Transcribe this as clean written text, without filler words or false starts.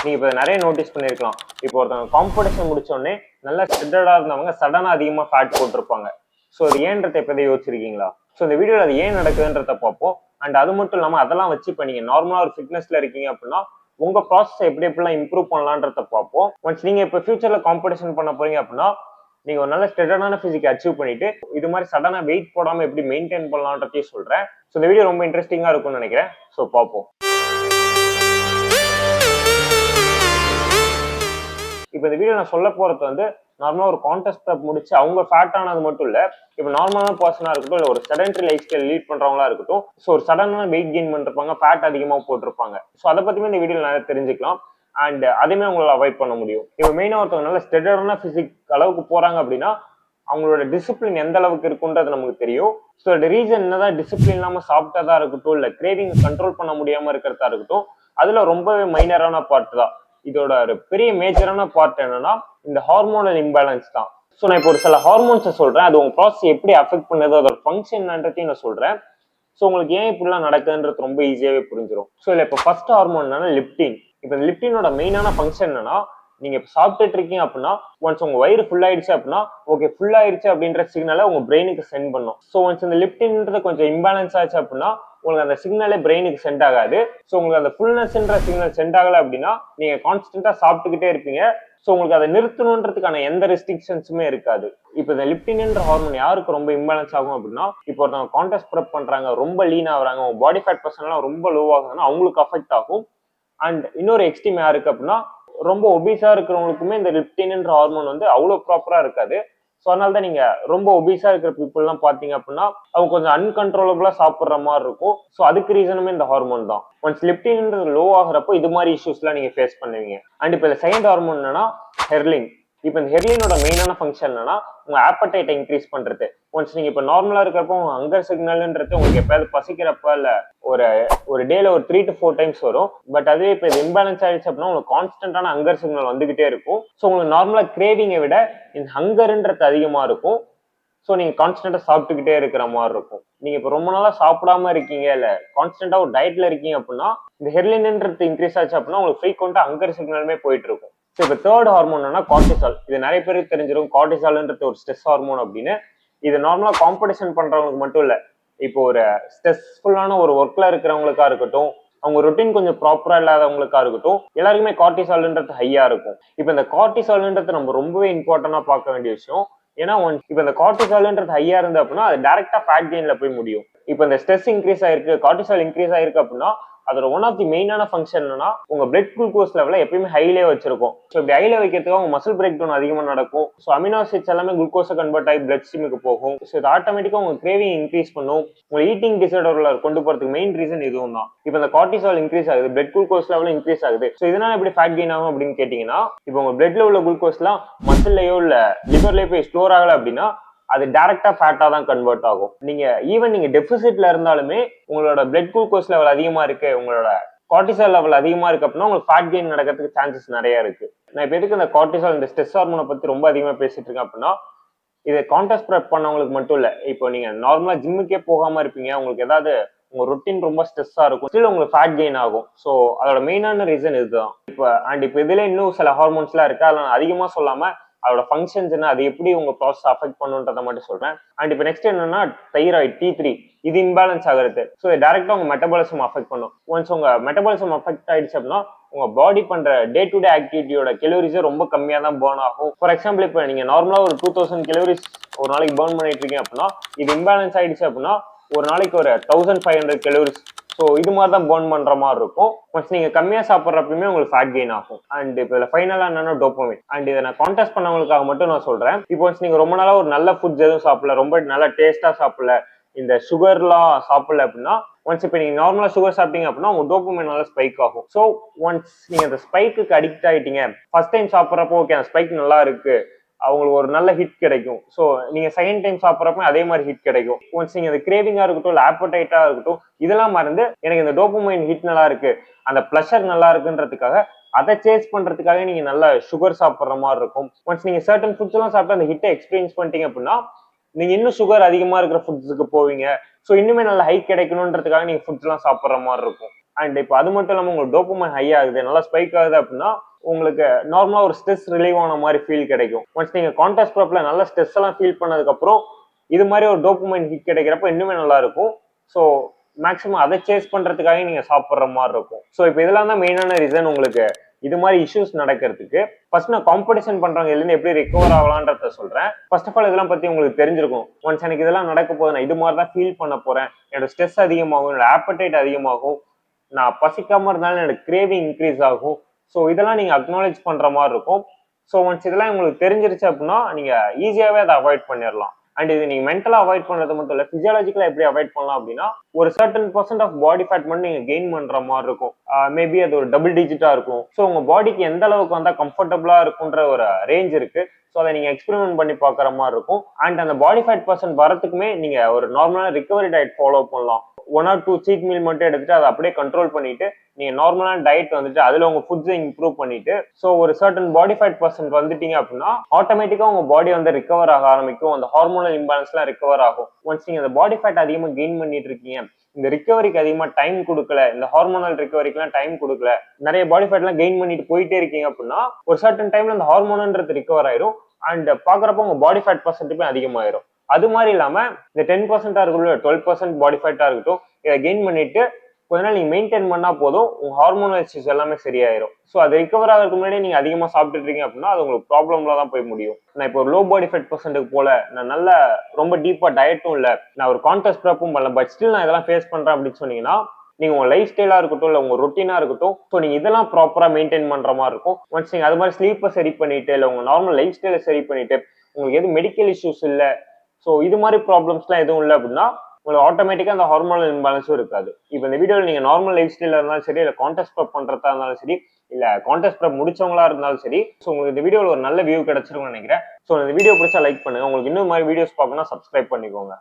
நீங்க இப்போ நிறைய நோட்டீஸ் பண்ணிருக்கலாம். இப்போ ஒருத்தவங்க காம்படிஷன் முடிச்ச உடனே நல்லா ஸ்ட்ரெட்டடா இருந்தவங்க சடனா அதிகமா ஃபேட் போட்டிருப்பாங்க. ஸோ அது ஏன்றதை எப்போதை யோசிச்சிருக்கீங்களா? ஸோ இந்த வீடியோவில் அது ஏன் நடக்குதுன்றத பார்ப்போம். அண்ட் அது மட்டும் இல்லாமல் அதெல்லாம் வச்சு இப்போ நீங்கள் நார்மலாக ஒரு ஃபிட்னஸ்ல இருக்கீங்க அப்படின்னா உங்க ப்ராசஸை எப்படி எப்படிலாம் இம்ப்ரூவ் பண்ணலான்றத பார்ப்போம். ஒன்ஸ் நீங்க இப்போ ஃபியூச்சர்ல காம்படிஷன் பண்ண போறீங்க அப்படின்னா நீங்க ஒரு நல்ல ஸ்ட்ரெட்டடான பிசிக் அச்சீவ் பண்ணிட்டு இது மாதிரி சடனா வெயிட் போடாம எப்படி மெயின்டைன் பண்ணலான்றதையும் சொல்றேன். ஸோ இந்த வீடியோ ரொம்ப இன்ட்ரெஸ்டிங்கா இருக்கும்னு நினைக்கிறேன். ஸோ பார்ப்போம். இப்போ இந்த வீடியோ நான் சொல்ல போறது வந்து நார்மலா ஒரு கான்டெஸ்ட் ப்ரெப் முடிச்சு அவங்க ஃபேட் ஆனது மட்டும் இல்ல, இப்போ நார்மலான பர்சனா இருக்கட்டும் இல்ல ஒரு செடென்டரி லைஃப் ஸ்டைல் லீட் பண்றவங்களா இருக்கட்டும், ஸோ ஒரு சடனான வெயிட் கெயின் பண்ணிருப்பாங்க, ஃபேட் அதிகமா போட்டிருப்பாங்க. ஸோ அதை பத்தியுமே இந்த வீடியோ நிறைய தெரிஞ்சுக்கலாம். அண்ட் அதையுமே உங்களால அவாய்ட் பண்ண முடியும். இப்போ மெயினா ஒருத்தவங்க நல்ல ஸ்டெடரான பிசிக் அளவுக்கு போறாங்க அப்படின்னா அவங்களோட டிசிப்ளின் எந்த அளவுக்கு இருக்குன்றது நமக்கு தெரியும். ஸோ ரீசன் என்னதான் டிசிப்ளின் இல்லாம சாப்பிட்டதா இருக்கட்டும் இல்ல கிரேவிங் கண்ட்ரோல் பண்ண முடியாம இருக்கிறதா இருக்கட்டும், அதுல ரொம்பவே மைனரான பார்ட் தான். இதோட ஒரு பெரிய மேஜரான பார்ட் என்னன்னா இந்த ஹார்மோனல் இம்பேலன்ஸ் தான். ஸோ நான் இப்போ ஒரு சில ஹார்மோன்ஸை சொல்றேன், அது உங்க ப்ராசஸ் எப்படி அஃபெக்ட் பண்ணுது, அதோட ஃபங்க்ஷன் என்னன்றதையும் நான் சொல்றேன். ஸோ உங்களுக்கு ஏன் இப்படிலாம் நடக்குதுன்றது ரொம்ப ஈஸியாவே புரிஞ்சிடும். ஸோ இல்லை இப்போ ஃபர்ஸ்ட் ஹார்மோன் என்னன்னா லிப்டின். இப்போ இந்த லிப்டினோட மெயினான ஃபங்க்ஷன் என்னன்னா, நீங்க இப்போ சாப்பிட்டுட்டு இருக்கீங்க அப்படின்னா ஒன்ஸ் உங்க வயிறு ஃபுல் ஆயிடுச்சு அப்படின்னா ஓகே ஃபுல் ஆயிடுச்சு அப்படின்ற சிக்னலை உங்க பிரெயினுக்கு சென்ட் பண்ணும். ஸோ ஒன்ஸ் இந்த லிப்டின்ன்றது கொஞ்சம் இம்பேலன்ஸ் ஆச்சு அப்படின்னா உங்களுக்கு அந்த சிக்னலே பிரெயினுக்கு சென்ட் ஆகாது. ஸோ உங்களுக்கு அந்த ஃபுல்னஸ்ன்ற சிக்னல் சென்ட் ஆகலை அப்படின்னா நீங்க கான்ஸ்டன்டா சாப்பிட்டுக்கிட்டே இருப்பீங்க. ஸோ உங்களுக்கு அதை நிறுத்தணுன்றதுக்கான எந்த ரெஸ்ட்ரிக்ஷன்ஸுமே இருக்காது. இப்போ இந்த லிப்டின்ன்ற ஹார்மோன் யாருக்கு ரொம்ப இம்பேலன்ஸ் ஆகும் அப்படின்னா, இப்போ ஒருத்தவங்க கான்டெஸ்ட் ப்ரெப் பண்றாங்க, ரொம்ப லீன் ஆகுறாங்க, உங்க பாடி ஃபேட் பர்சன்லாம் ரொம்ப லோ ஆகுதுன்னா அவங்களுக்கு அஃபெக்ட் ஆகும். அண்ட் இன்னொரு எக்ஸ்ட்ரீம் யாருக்கு அப்படின்னா ரொம்ப ஒபீஸா இருக்கிறவங்களுக்குமே இந்த லிப்டின்ன்ற ஹார்மோன் வந்து அவ்வளோ ப்ராப்பரா இருக்காது. ஸோ அதனால தான் நீங்க ரொம்ப ஒபீஸா இருக்கிற பீப்புள்லாம் பார்த்தீங்க அப்படின்னா அவங்க கொஞ்சம் அன்கன்ட்ரோலபிளா சாப்பிட்ற மாதிரி இருக்கும். ஸோ அதுக்கு ரீசனுமே இந்த ஹார்மோன் தான். ஒன்ஸ் லிப்டின்ன்றது லோ ஆகிறப்போ இது மாதிரி இஷ்யூஸ்லாம் நீங்க ஃபேஸ் பண்ணுவீங்க. அண்ட் இப்போ இந்த செகண்ட் ஹார்மோன் என்னன்னா ஹெர்லின். இப்போ இந்த ஹெர்லினோட மெயினான ஃபங்க்ஷன் என்னன்னா உங்க ஆப்படைட்டை இன்க்ரீஸ் பண்றது. ஒன்ஸ் நீங்க இப்போ நார்மலா இருக்கிறப்போ உங்க ஹங்கர் சிக்னல்ன்றது உங்களுக்கு எப்பயாவது பசிக்கிறப்ப இல்ல ஒரு டேல ஒரு 3 to 4 டைம்ஸ் வரும். பட் அதுவே இப்போ இது இம்பேலன்ஸ் ஆயிடுச்சு அப்படின்னா உங்களுக்கு கான்ஸ்டன்டான ஹங்கர் சிக்னல் வந்துகிட்டே இருக்கும். ஸோ உங்களுக்கு நார்மலா கிரேவிங்கை விட இந்த ஹங்கர்ன்றது அதிகமா இருக்கும். ஸோ நீங்க கான்ஸ்டன்டா சாப்பிட்டுக்கிட்டே இருக்கிற மாதிரி இருக்கும். நீங்க இப்போ ரொம்ப நாளா சாப்பிடாம இருக்கீங்க இல்ல கான்ஸ்டன்டா ஒரு டயட்ல இருக்கீங்க அப்படின்னா இந்த ஹெர்லின்ன்றது இன்க்ரீஸ் ஆச்சு அப்படின்னா உங்களுக்கு ஃப்ரீக்வெண்டா ஹங்கர் சிக்னலுமே போயிட்டு இருக்கும். ஸோ இப்போ தேர்ட் ஹார்மோன் என்ன கார்டிசால். இது நிறைய பேருக்கு தெரிஞ்சிடும் கார்டிசால்ன்றது ஒரு ஸ்ட்ரெஸ் ஹார்மோன் அப்படின்னு. இது நார்மலா காம்படிஷன் பண்றவங்களுக்கு மட்டும் இல்ல, இப்போ ஒரு ஸ்ட்ரெஸ்ஃபுல்லான ஒரு ஒர்க்ல இருக்கிறவங்களுக்கா இருக்கட்டும், அவங்க ரொட்டீன் கொஞ்சம் ப்ராப்பரா இல்லாதவங்களுக்கா இருக்கட்டும், எல்லாருக்குமே கார்டிசால்ன்றது ஹையா இருக்கும். இப்போ இந்த கார்டிசால்ன்றது நம்ம ரொம்பவே இம்பார்ட்டன்டா பார்க்க வேண்டிய விஷயம். ஏன்னா இப்போ இந்த கார்டிசால்ன்றது ஹையா இருந்து அப்படின்னா அது டைரக்டா ஃபேட் கெயின்ல போய் முடியும். இப்போ இந்த ஸ்ட்ரெஸ் இன்க்ரீஸ் ஆயிருக்கு, கார்டிசால் இன்க்ரீஸ் ஆயிருக்கு அப்படின்னா அதோட ஒன் ஆஃப் தி மெயினான ஃபங்க்ஷன் என்னன்னா உங்க பிளட் குளுக்கோஸ் லெவலை எப்பயுமே ஹைலே வச்சிருக்கும். ஸோ இப்படி ஹைல வைக்கிறதுக்கு உங்க மசில் பிரேக் டவுன் அதிகமா நடக்கும். ஸோ அமினோ ஆசிட்ஸ் எல்லாமே குளுக்கோஸை கன்வெர்ட் ஆகி பிளட் ஸ்ட்ரீமுக்கு போகும். ஸோ இது ஆட்டோமேட்டிக்கா உங்க கிரேவிங் இன்க்ரீஸ் பண்ணும். உங்க ஈட்டிங் டிசார்டர்ல கொண்டு போறதுக்கு மெயின் ரீசன் இதுவும் தான். இப்போ இந்த கார்டிசால் இன்க்ரீஸ் ஆகுது, பிளட் குளுக்கோஸ் லெவலும் இன்க்ரீஸ் ஆகுது. ஸோ இதனால எப்படி ஃபேட் கெயின் ஆகும் அப்படின்னு கேட்டீங்கன்னா, இப்போ உங்க பிளட்ல உள்ள குளுக்கோஸ்லாம் மசில்லையோ இல்ல லிவர்லயோ போய் ஸ்டோர் ஆகல அப்படின்னா அது டைரக்டா ஃபேட்டா தான் கன்வெர்ட் ஆகும். நீங்க டெபிசிட்ல இருந்தாலுமே உங்களோட பிளட் குளுக்கோஸ் லெவல் அதிகமா இருக்கு, உங்களோட கார்டிசால் லெவல் அதிகமா இருக்கு அப்படின்னா உங்களுக்கு ஃபேட் கெயின் நடக்கிறதுக்கு சான்சஸ் நிறைய இருக்கு. நான் இப்போ எதுக்கு இந்த கார்டிசால் இந்த ஸ்ட்ரெஸ் ஹார்மோனை பத்தி ரொம்ப அதிகமா பேசிட்டு இருக்கேன் அப்படின்னா, இது கான்டெஸ்ட் ப்ரெப் பண்ணவங்களுக்கு மட்டும் இல்ல, இப்போ நீங்க நார்மலா ஜிம்முக்கே போகாம இருப்பீங்க, உங்களுக்கு ஏதாவது உங்க ரொட்டீன் ரொம்ப ஸ்ட்ரெஸ்ஸா இருக்கும், ஸ்டில் உங்களுக்கு ஃபேட் கெயின் ஆகும். ஸோ அதோட மெயினான ரீசன் இதுதான். இப்போ இதுல இன்னும் சில ஹார்மோன்ஸ்லாம் இருக்கு, அதெல்லாம் அதிகமா சொல்லாம அதோட ஃபங்க்ஷன்ஸ் என்ன, அது எப்படி உங்க ப்ராசஸ் அஃபெக்ட் பண்ணுன்றதை மட்டும் சொல்றேன். அண்ட் இப்போ நெக்ஸ்ட் என்னன்னா தைராய்டு T3 இது இம்பேலன்ஸ் ஆகுறது. ஸோ டைரக்டா உங்க மெட்டபாலிசம் அஃபெக்ட் பண்ணும். ஒன்ஸ் உங்க மெட்டபாலிசம் அஃபெக்ட் ஆயிடுச்சு அப்படின்னா உங்க பாடி பண்ற டே டு டே ஆக்டிவிட்டியோட கெலோரிஸே ரொம்ப கம்மியா தான் பர்ன் ஆகும். ஃபார் எக்ஸாம்பிள் இப்போ நீங்க நார்மலா ஒரு 2000 கெலோரிஸ் ஒரு நாளைக்கு பர்ன் பண்ணிட்டு இருக்கீங்க அப்படின்னா இது இம்பேலன்ஸ் ஆயிடுச்சு அப்படின்னா ஒரு நாளைக்கு ஒரு 1500 கெலோரிஸ். ஸோ இது மாதிரி தான் பர்ன் பண்ற மாதிரி இருக்கும். ஒன்ஸ் நீங்க கம்மியா சாப்பிட்றப்பயுமே உங்களுக்கு ஃபேட் கெயின் ஆகும். அண்ட் இப்போ இதில் ஃபைனலா என்னன்னா டோபமைன். அண்ட் இதை நான் கான்டெஸ்ட் பண்ணவங்களுக்காக மட்டும் நான் சொல்றேன். இப்போ ஒன்ஸ் நீங்க ரொம்ப நாளா ஒரு நல்ல ஃபுட்ஸ் எதுவும் சாப்பிடல, ரொம்ப நல்லா டேஸ்டா சாப்பிடல, இந்த சுகர்லாம் சாப்பிடல அப்படின்னா ஒன்ஸ் இப்போ நீங்க நார்மலா சுகர் சாப்பிட்டீங்க அப்படின்னா உங்க டோபமைன் நல்லா ஸ்பைக் ஆகும். ஸோ ஒன்ஸ் நீங்க அந்த ஸ்பைக்கு அடிக்ட் ஆயிட்டீங்க, ஃபர்ஸ்ட் டைம் சாப்பிட்றப்போ ஓகே அந்த ஸ்பைக் நல்லா இருக்கு, அவங்களுக்கு ஒரு நல்ல ஹிட் கிடைக்கும். ஸோ நீங்க செகண்ட் டைம் சாப்பிட்றப்ப அதே மாதிரி ஹிட் கிடைக்கும். ஒன்ஸ் நீங்க அந்த கிரேவிங்கா இருக்கட்டும் இல்லை ஆப்படைட்டா இருக்கட்டும் இதெல்லாம் மறந்து எனக்கு இந்த டோபமைன் ஹிட் நல்லா இருக்கு, அந்த பிளஷர் நல்லா இருக்குன்றதுக்காக அதை சேஸ் பண்றதுக்காக நீங்க நல்ல சுகர் சாப்பிட்ற மாதிரி இருக்கும். ஒன்ஸ் நீங்க சர்டன் ஃபுட்ஸ் எல்லாம் சாப்பிட்டு அந்த ஹிட்டை எக்ஸ்பீரியன்ஸ் பண்ணிட்டீங்க அப்படின்னா நீங்க இன்னும் சுகர் அதிகமா இருக்கிற ஃபுட்ஸுக்கு போவீங்க. ஸோ இன்னுமே நல்ல ஹைக் கிடைக்கணுன்றதுக்காக நீங்க ஃபுட்ஸ் எல்லாம் சாப்பிட்ற மாதிரி இருக்கும். அண்ட் இப்போ அது மட்டும் இல்லாமல் உங்களுக்கு டோபமைன் ஹை ஆகுது, நல்லா ஸ்பைக் ஆகுது அப்படின்னா உங்களுக்கு நார்மலா ஒரு ஸ்ட்ரெஸ் ரிலீவ் ஆன மாதிரி ஃபீல் கிடைக்கும். ஒன்ஸ் நீங்க கான்டெஸ்ட் ப்ரெப்ல நல்ல ஸ்ட்ரெஸ் எல்லாம் ஃபீல் பண்ணதுக்கு அப்புறம் இது மாதிரி ஒரு டோபமைன் ஹிட் கிடைக்கிறப்ப இன்னுமே நல்லா இருக்கும். ஸோ மேக்ஸிமம் அதை சேஸ் பண்றதுக்காக நீங்க சாப்பிட்ற மாதிரி இருக்கும். ஸோ இப்போ இதெல்லாம் தான் மெயினான ரீசன் உங்களுக்கு இது மாதிரி இஷ்யூஸ் நடக்கிறதுக்கு. ஃபர்ஸ்ட் நான் காம்படிஷன் பண்றவங்க இதுல இருந்து எப்படி ரிகவர் ஆகலான்றத சொல்றேன். ஃபர்ஸ்ட் ஆஃப் ஆல் இதெல்லாம் பத்தி உங்களுக்கு தெரிஞ்சிருக்கும். ஒன்ஸ் எனக்கு இதெல்லாம் நடக்க போகுது, நான் இது மாதிரி தான் ஃபீல் பண்ண போறேன், என்னோட ஸ்ட்ரெஸ் அதிகமாகும், என்னோட ஆப்படைட் அதிகமாகும், நான் பசிக்காம இருந்தாலும் என்னோட கிரேவிங் இன்க்ரீஸ் ஆகும். ஸோ இதெல்லாம் நீங்க அக்னாலேஜ் பண்ற மாதிரி இருக்கும். ஸோ ஒன்ஸ் இதெல்லாம் உங்களுக்கு தெரிஞ்சிருச்சு அப்படின்னா நீங்க ஈஸியாவே அதை அவாய்ட் பண்ணிடலாம். அண்ட் இது நீங்க மென்டலா அவாய்ட் பண்றது மட்டும் இல்ல, பிசியாலஜிக்கலா எப்படி அவாய்ட் பண்ணலாம் அப்படின்னா ஒரு certain percent of body fat மட்டும் நீங்க கெயின் பண்ற மாதிரி இருக்கும். மேபி அது ஒரு டபுள் டிஜிட்டா இருக்கும். ஸோ உங்க பாடிக்கு எந்த அளவுக்கு வந்தா கம்ஃபர்டபுளா இருக்குன்ற ஒரு ரேஞ்ச் இருக்கு. ஸோ அதை நீங்க எக்ஸ்பெரிமெண்ட் பண்ணி பாக்குற மாதிரி இருக்கும். அண்ட் அந்த பாடி ஃபேட் பர்சன்ட் வரதுக்குமே நீங்க ஒரு நார்மலான ரிகவரி டயட் ஃபாலோ பண்ணலாம். 1 or 2 சீட் மீல் மட்டும் எடுத்துட்டு அதை அப்படியே கண்ட்ரோல் பண்ணிட்டு நீங்க நார்மலான டயட் வந்துட்டு அதுல உங்க ஃபுட்ஸை இம்ப்ரூவ் பண்ணிட்டு ஸோ ஒரு சர்டன் பாடி ஃபேட் பர்சன்ட் வந்துட்டீங்க அப்படின்னா ஆட்டோமேட்டிக்கா உங்க பாடி வந்து ரிகவர் ஆக ஆரம்பிக்கும். அந்த ஹார்மோனல் இம்பேலன்ஸ்லாம் ரிகவர் ஆகும். ஒன்ஸ் நீங்க அந்த பாடி ஃபேட் அதிகமா கெயின் பண்ணிட்டு இருக்கீங்க, இந்த ரிகவரிக்கு அதிகமா டைம் கொடுக்கல, இந்த ஹார்மோனல் ரிகவரிக்குலாம் டைம் கொடுக்கல, நிறைய பாடி ஃபேட் எல்லாம் கெயின் பண்ணிட்டு போயிட்டே இருக்கீங்க அப்படின்னா ஒரு சர்டன் டைம்ல அந்த ஹார்மோன்ன்றது ரிகவர் ஆயிரும். அண்ட் பாக்குறப்ப உங்க பாடி ஃபேட் பர்சன்ட்டுமே அதிகமாயிரும். அது மாதிரி இல்லாம இந்த 10% இருக்கட்டும் 12% பாடி ஃபேட்டா இருக்கட்டும் இதை கெயின் பண்ணிட்டு கொஞ்ச நாள் நீங்க மெயின்டைன் பண்ணா போதும், உங்க ஹார்மோனல் இஷ்யூஸ் எல்லாமே சரியாயிரும். ஸோ அது ரிகவர் ஆகிறதுக்கு முன்னாடி நீங்க அதிகமா சாப்பிட்டுட்டு இருக்கீங்க அப்படின்னா அது உங்களுக்கு ப்ராப்ளம்ல தான் போய் முடியும். நான் இப்போ ஒரு லோ பாடி ஃபேட் பர்சன்ட்டுக்கு போல, நான் நல்ல ரொம்ப டீப்பா டயட்டும் இல்லை, நான் ஒரு கான்டெஸ்ட் ப்ரெப்பும் பண்ணல, பட் ஸ்டில் நான் இதெல்லாம் ஃபேஸ் பண்றேன் அப்படின்னு சொன்னீங்கன்னா நீங்க உங்க லைஃப் ஸ்டைலா இருக்கட்டும் இல்ல உங்க ரொட்டீனா இருக்கட்டும் ஸோ நீங்க இதெல்லாம் ப்ராப்பரா மெயின்டைன் பண்ற மாதிரி இருக்கும். ஒன்ஸ் நீங்க அது மாதிரி ஸ்லீப்பை சரி பண்ணிட்டு இல்ல உங்க நார்மல் லைஃப் ஸ்டைலை சரி பண்ணிட்டு உங்களுக்கு எதுவும் மெடிக்கல் இஷ்யூஸ் இல்லை, ஸோ இது மாதிரி ப்ராப்ளம்ஸ்லாம் எதுவும் இல்லை அப்படின்னா உங்களுக்கு ஆட்டோமேட்டிக்கா அந்த ஹார்மோனல் இம்பேலன்ஸும் இருக்காது. இப்போ இந்த வீடியோவில் நீங்க நார்மல் லைஃப் ஸ்டைல இருந்தாலும் சரி, இல்லை கான்டெஸ்ட் ப்ரெப் பண்றதா இருந்தாலும் சரி, இல்ல கான்டெஸ்ட் ப்ரெப் முடிச்சவங்களா இருந்தாலும் சரி, ஸோ உங்களுக்கு இந்த வீடியோவில் ஒரு நல்ல வியூ கிடைச்சிருக்கும்னு நினைக்கிறேன். ஸோ இந்த வீடியோ பிடிச்சா லைக் பண்ணுங்க. உங்களுக்கு இன்னும் மாதிரி வீடியோஸ் பார்க்கணும்னா சப்ஸ்கிரைப் பண்ணிக்கோங்க.